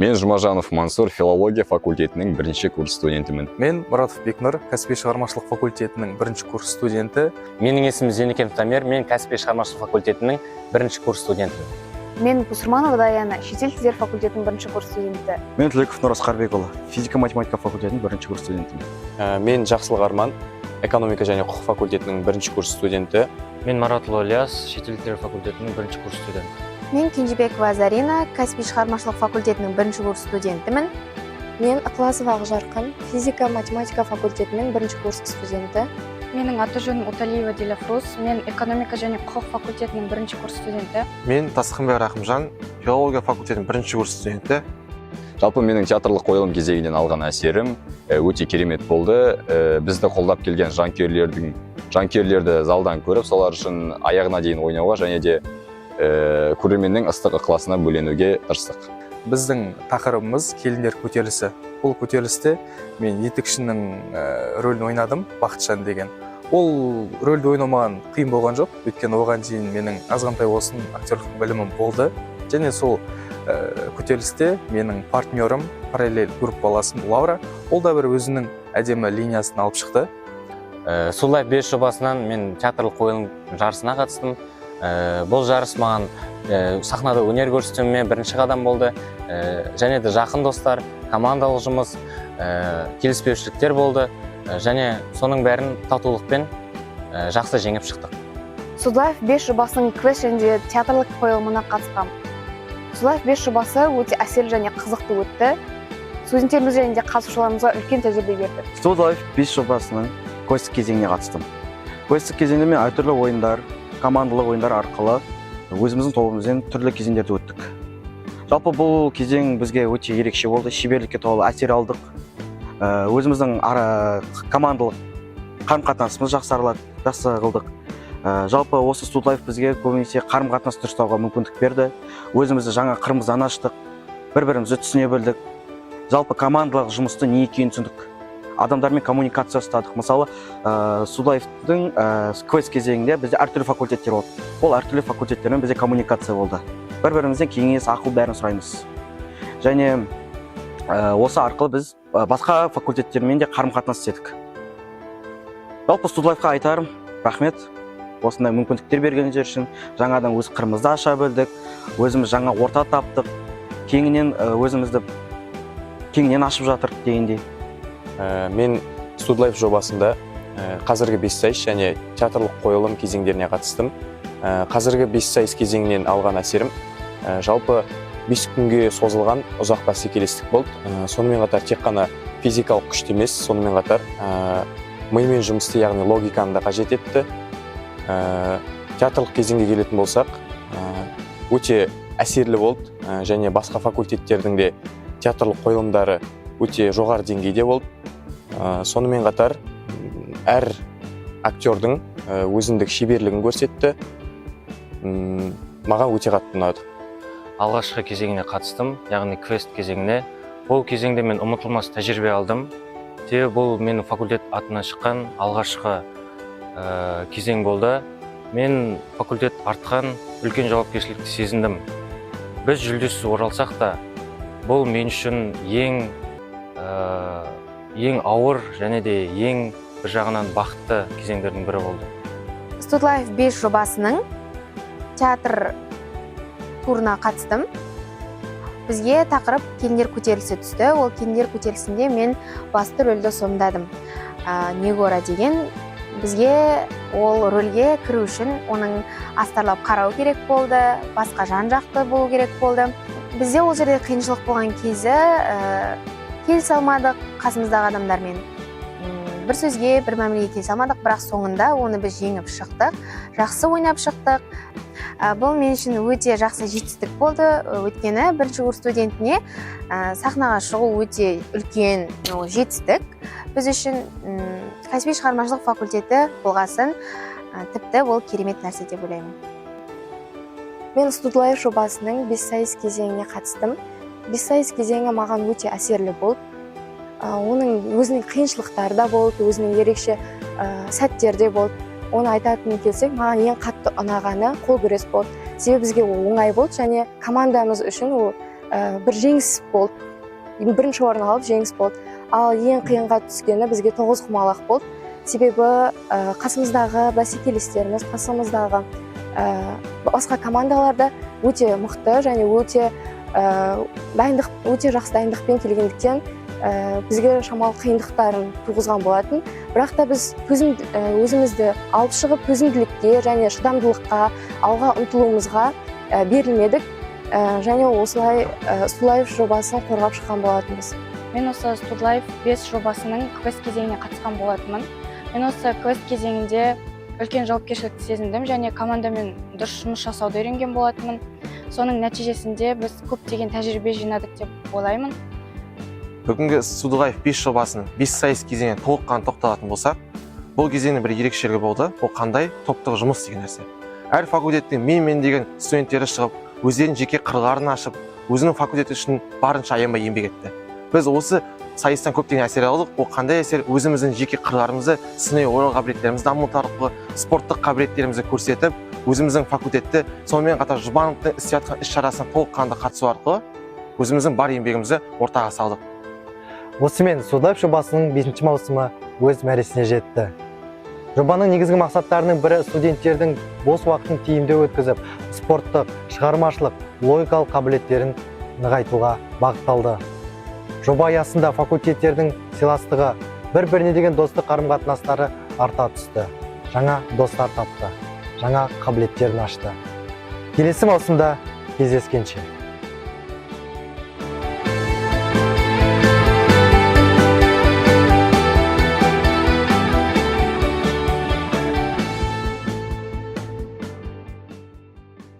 Мен Жұмажанов Мансур, филология факультетінің бірінші курс студентімін. Мен Мұратов Бекнұр, кәсіби шығармашылық факультетінің бірінші курс студенті. Менің есімім Зейнекенов Тамер, мен кәсіби шығармашылық факультетінің бірінші курс студентімін. Мен Бусурманова Даяна, шетел тілдер факультетінің бірінші курс студенті. Мен Түлеков Нұрас Қарбекұлы, физика-математика факультетінің бірінші курс студентімін. Мен Жақсылық Арман, экономика және құқық факультетінің бірінші курс студенті. Мен Маратұлы Ілияс, шетел тілдер факультетінің бірінші курс студенті. Мен Кенжебекова Зарина, кәсіби шығармашылық факультетінің бірінші курс студентімін. Мен Ықыласова Ақжарқын, физика-математика факультетінің бірінші курс студенті. Менің аты-жөнім Уталиева Диляфрус, мен экономика және құқық факультетінің бірінші курс студенті. Мен Тасқынбек Рахымжан, филология факультетінің бірінші курс студенті. Жалпы менің театрлық қойылым кезегінен алған әсерім өте керемет болды. Бізді қолдап келген жанкүйерлерді залдан көріп, солар үшін аяғына дейін ойнауға және де көрерменнің ыстық ықыласына бөленуге тырыстық. Біздің тақырыбымыз келіндер көтерілісі. Бұл көтерілісте мен етікшінің рөлін ойнадым, Бақытжан деген. Ол рөлді ойнамаған қиын болған жоқ, өйткені оған дейін менің азғантай болсын актерлік білімім болды. Және сол көтерілісте менің партнерім, параллель группаласым Лаура, ол да бір өзінің әдемі линиясын алып шықты. Сулайф 5 жобасынан мен театрлық қойылым жарысына қатыстым. Бұл жарыс маған сахнада өнер көрсетуіме бірінші қадам болды. Және де жақын достар, командалық жұмыс, келіспеушіліктер болды. Және соның бәрін татулықпен жақсы жеңіп шықтық. Сулайф 5 жобасының квест және театрлық қойылымына қатысқам. Сулайф 5 жобасы өте әсерлі және қызықты өтті. Студенттеріміз және де қатысушыларымызға үлкен тәжірибе берді. Сулайф 5 жобасының квесттік кезеңіне қатыстым. Квесттік кезеңде мен әртүрлі ойындар, командалық ойындар арқылы өзіміздің тобымызбен түрлі кезеңдерді өттік. Жалпы бұл кезең бізге өте ерекше болды, шеберлікке толы әсер алдық. Өзіміздің командалық қарым-қатынасымыз жақсы қылдық. Жалпы осы Студлайф бізге көбінесе қарым-қатынас дұрыстауға мүмкіндік берді. Өзімізді жаңа қырымыздан аштық, бір-бірімізді түсіне білдік. Жалпы командалық жұмысты не екенін түсіндік. Адамдармен коммуникация ұстадық. Мысалы, Студлайфтың квест кезеңінде бізде әртүрлі факультеттер болды. Ол әртүрлі факультеттермен бізде коммуникация болды. Бір-бірімізден кеңес, ақыл бәрін сұраймыз. Және осы арқылы біз басқа факультеттермен де қарым-қатынас істедік. Жалпы Студлайфқа айтарым, рахмет. Осындай мүмкіндіктер бергендер үшін жаңадан өз қырымызды аша білдік, өзіміз жаңа орта таптық, кеңінен өзімізді кеңінен ашып жатыр дегендей. Мен Студлайф жобасында қазіргі бессайыс және театрлық қойылым кезеңдеріне қатыстым. Қазіргі бессайыс кезеңінен алған әсерім жалпы 5 күнге созылған ұзақ бәсекелестік болды. Сонымен қатар тек қана физикалық күшті емес, сонымен қатар мимен жұмысты, яғни логиканы да қажет етті. Театрлық кезеңге келетін болсақ, өте әсерлі болды және басқа факультеттердің де театрлық қойылымдары өте жоғары деңгейде болды. Сонымен қатар әр актердің өзіндік шеберлігін көрсетті. Маған өте қатты ұнады. Алғашқы кезеңіне қатыстым, яғни квест кезеңіне. Бұл кезеңде мен ұмытылмас тәжірибе алдым. Бұл менің факультет атынан шыққан алғашқы кезең болды. Мен факультет артқан үлкен жауапкершілікті сезіндім. Біз жүлдесіз оралсақ та, бұл мен үшін ең ауыр және де ең бір жағынан бақытты кезеңдердің бірі болды. Студлайф 5 жобасының театр турына қатыстым. Бізге тақырып келіндер көтерілісі түсті. Ол келіндер көтерілісінде мен басты рөлді сомдадым. Негора деген. Бізге ол рөлге кіру үшін оның астарлап қарау керек болды, басқа жан-жақты болу керек болды. Бізде ол жерде қиыншылық болған кезі келісе алмадық қасымыздағы адамдармен. Бір сөзге, бір мәмілеге келісе алмадық, бірақ соңында оны біз жеңіп шықтық, жақсы ойнап шықтық. Бұл мен үшін өте жақсы жетістік болды, өйткені бірінші курс студентіне сахнаға шығу өте үлкен жетістік. Біз үшін кәсіби шығармашылық факультеті болғасын, тіпті ол керемет нәрсе деп ойлаймын. Мен Студлайф жобасының бессайыс кезеңіне қатыстым. Бессайыс кезеңі маған өте әсерлі болды. Оның өзінің қиыншылықтары да болды, өзінің ерекше сәттері де болды. Оны айтатын келсек, маған ең қатты ұнағаны қол күрес болды. Себебі бізге ол оңай болды және командамыз үшін ол бір жеңіс болды. Бірінші орын алып жеңіс болды. Ал ең қиынға түскені бізге тоғызқұмалақ болды. Себебі қасымыздағы бәсекелестеріміз, қасымыздағы басқа командаларда өте мықты және өте жақсы дайындықпен келгендіктен бізге шамалы қиындықтарын туғызған болатын. Бірақ та біз өзімізді алып шығып төзімділікке және шыдамдылыққа, алға ұмтылуымызға берілмедік және осылай Студлайф жобасын қорғап шыққан болатынбыз. Мен осы Студлайф 5 жобасының квест кезеңіне қатысқан болатынмын. Мен осы квест кезеңінде үлкен жауапкершілікті сезіндім және командамен дұрыс жұмыс жасауды үйренген болатынмын. Соның нәтижесінде біз көптеген тәжірибе жинадық деп ойлаймын. Бүгінгі Студлайф 5 жобасын 5 сайыс кезеңіне толыққан тоқталатын болсақ, бұл кезеңнің бір ерекшелігі болды. Ол қандай? Топтық жұмыс деген нәрсе. Әр факультеттен мен деген студенттері шығып, өздерінің жеке қырларын ашып, өзінің факультеті үшін барынша аянбай еңбек етті. Біз осы сайыстан көптеген әсер алдық. Ол қандай әсер? Өзіміздің жеке қырларымызды, сыни ойлау қабілеттерімізді дамыту арқылы спорттық қабілеттерімізді көрсетіп, өзіміздің факультетті, сонымен қатар Жұбановтың істеп жатқан іс-шарасына толыққанды қатысу арқылы өзіміздің бар еңбегімізді ортаға салдық. Осымен Студлайф жобасының 5 маусымы өз мәресіне жетті. Жобаның негізгі мақсаттарының бірі студенттердің бос уақытын тиімді өткізіп, спорттық, шығармашылық, логикалық қабілеттерін нығайтуға бағытталды. Жоба аясында факультеттердің сыйластығы, бір-біріне деген достық қарым-қатынастары арта түсті. Жаңа достар тапты, жаңа қабілеттерін ашты. Келесі маусымда кездескенше.